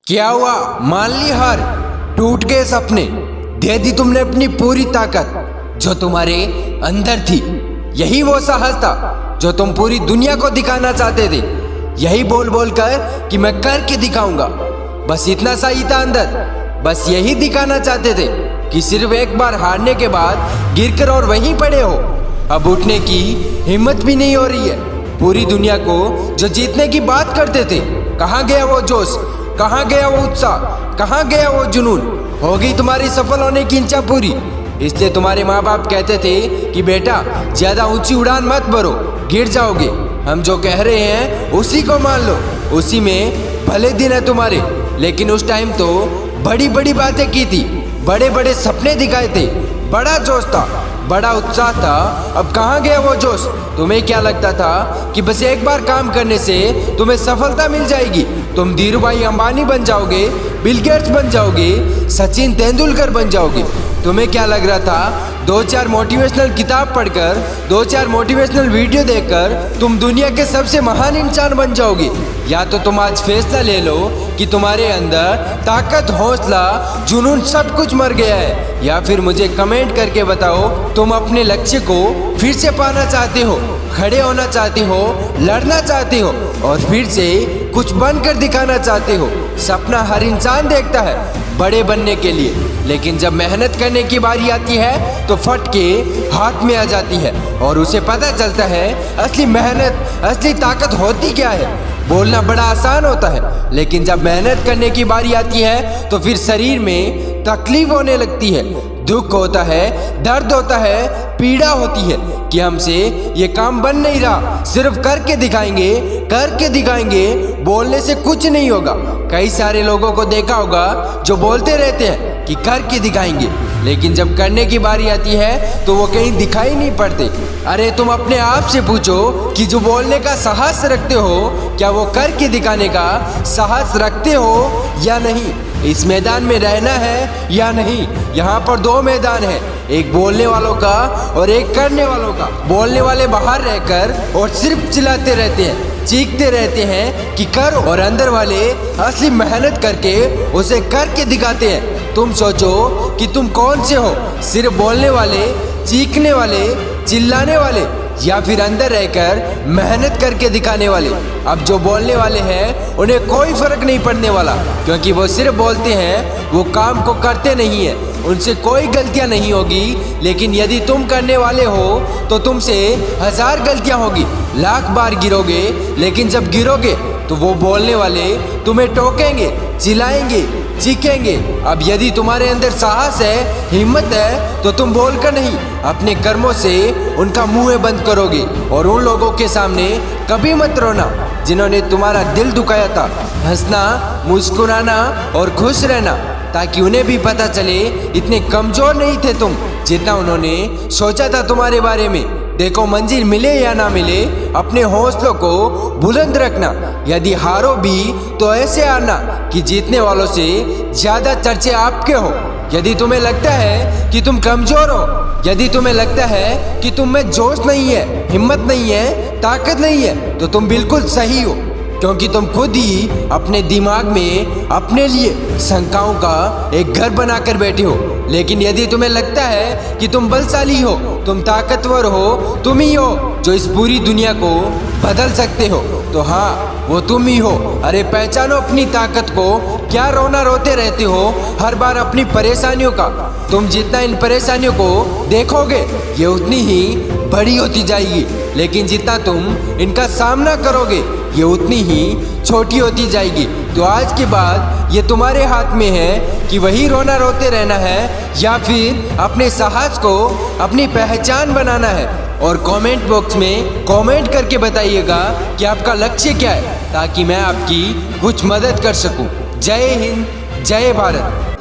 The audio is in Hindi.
क्या हुआ? मान ली हार, टूट गए सपने, दे दी तुमने अपनी पूरी ताकत जो तुम्हारे अंदर थी। यही वो साहस था जो तुम पूरी दुनिया को दिखाना चाहते थे। यही बोल बोल कर कि मैं करके दिखाऊंगा, बस इतना सा ही था अंदर। बस यही दिखाना चाहते थे कि सिर्फ एक बार हारने के बाद गिरकर और वहीं पड़े हो। अब उठने की हिम्मत भी नहीं हो रही है। पूरी दुनिया को जो जीतने की बात करते थे, कहाँ गया वो जोश, कहाँ गया वो उत्साह, कहाँ गया वो जुनून? हो गई तुम्हारी सफल होने की इच्छा पूरी। इसलिए तुम्हारे माँ बाप कहते थे कि बेटा ज्यादा ऊंची उड़ान मत भरो, गिर जाओगे। हम जो कह रहे हैं उसी को मान लो, उसी में भले दिन है तुम्हारे। लेकिन उस टाइम तो बड़ी बड़ी बातें की थी, बड़े बड़े सपने दिखाए थे, बड़ा जोश था, बड़ा उत्साह था। अब कहाँ गया वो जोश? तुम्हें क्या लगता था कि बस एक बार काम करने से तुम्हें सफलता मिल जाएगी, तुम धीरूभाई अंबानी बन जाओगे, बिल गेट्स बन जाओगे, सचिन तेंदुलकर बन जाओगे। तुम्हें क्या लग रहा था? 2-4 मोटिवेशनल किताब पढ़कर, 2-4 मोटिवेशनल वीडियो देखकर तुम दुनिया के सबसे महान इंसान बन जाओगे। या तो तुम आज फैसला ले लो कि तुम्हारे अंदर ताकत, हौसला, जुनून सब कुछ मर गया है, या फिर मुझे कमेंट करके बताओ तुम अपने लक्ष्य को फिर से पाना चाहते हो, खड़े होना चाहते हो, लड़ना चाहते हो और फिर से कुछ बनकर दिखाना चाहते हो। सपना हर इंसान देखता है बड़े बनने के लिए, लेकिन जब मेहनत करने की बारी आती है तो फट के हाथ में आ जाती है और उसे पता चलता है असली मेहनत, असली ताकत होती क्या है। बोलना बड़ा आसान होता है, लेकिन जब मेहनत करने की बारी आती है तो फिर शरीर में तकलीफ होने लगती है, दुख होता है, दर्द होता है, पीड़ा होती है कि हमसे ये काम बन नहीं रहा। सिर्फ करके दिखाएंगे, करके दिखाएंगे, बोलने से कुछ नहीं होगा। कई सारे लोगों को देखा होगा जो बोलते रहते हैं कि करके दिखाएंगे, लेकिन जब करने की बारी आती है तो वो कहीं दिखाई नहीं पड़ते। अरे तुम अपने आप से पूछो कि जो बोलने का साहस रखते हो, क्या वो करके दिखाने का साहस रखते हो या नहीं? इस मैदान में रहना है या नहीं? यहाँ पर 2 मैदान है, एक बोलने वालों का और एक करने वालों का। बोलने वाले बाहर रहकर और सिर्फ चिल्लाते रहते हैं, चीखते रहते हैं कि करो, और अंदर वाले असली मेहनत करके उसे करके दिखाते हैं। तुम सोचो कि तुम कौन से हो, सिर्फ बोलने वाले, चीखने वाले, चिल्लाने वाले, या फिर अंदर रहकर मेहनत करके दिखाने वाले? अब जो बोलने वाले हैं उन्हें कोई फर्क नहीं पड़ने वाला, क्योंकि वो सिर्फ बोलते हैं, वो काम को करते नहीं है। उनसे कोई गलतियां नहीं होगी, लेकिन यदि तुम करने वाले हो तो तुमसे 1000 गलतियां होगी, लाख बार गिरोगे, लेकिन जब गिरोगे तो वो बोलने वाले तुम्हें टोकेंगे, चिल्लाएंगे, चीखेंगे। अब यदि तुम्हारे अंदर साहस है, हिम्मत है, तो तुम बोलकर नहीं, अपने कर्मों से उनका मुंह बंद करोगे। और उन लोगों के सामने कभी मत रोना जिन्होंने तुम्हारा दिल दुखाया था। हंसना, मुस्कुराना और खुश रहना, ताकि उन्हें भी पता चले इतने कमजोर नहीं थे तुम जितना उन्होंने सोचा था तुम्हारे बारे में। देखो, मंजिल मिले या ना मिले, अपने हौसलों को बुलंद रखना। यदि हारो भी तो ऐसे हारना कि जीतने वालों से ज्यादा चर्चे आपके हो। यदि तुम्हें लगता है कि तुम कमजोर हो, यदि तुम्हें लगता है कि तुम में जोश नहीं है, हिम्मत नहीं है, ताकत नहीं है, तो तुम बिल्कुल सही हो, क्योंकि तुम खुद ही अपने दिमाग में अपने लिए शंकाओं का एक घर बनाकर बैठे हो। लेकिन यदि तुम्हें लगता है कि तुम बलशाली हो, तुम ताकतवर हो, तुम ही हो जो इस पूरी दुनिया को बदल सकते हो, तो हाँ, वो तुम ही हो। अरे पहचानो अपनी ताकत को। क्या रोना रोते रहते हो हर बार अपनी परेशानियों का? तुम जितना इन परेशानियों को देखोगे ये उतनी ही बड़ी होती जाएगी, लेकिन जितना तुम इनका सामना करोगे ये उतनी ही छोटी होती जाएगी। तो आज के बाद ये तुम्हारे हाथ में है कि वही रोना रोते रहना है या फिर अपने साहस को अपनी पहचान बनाना है। और कमेंट बॉक्स में कमेंट करके बताइएगा कि आपका लक्ष्य क्या है, ताकि मैं आपकी कुछ मदद कर सकूं। जय हिंद, जय भारत।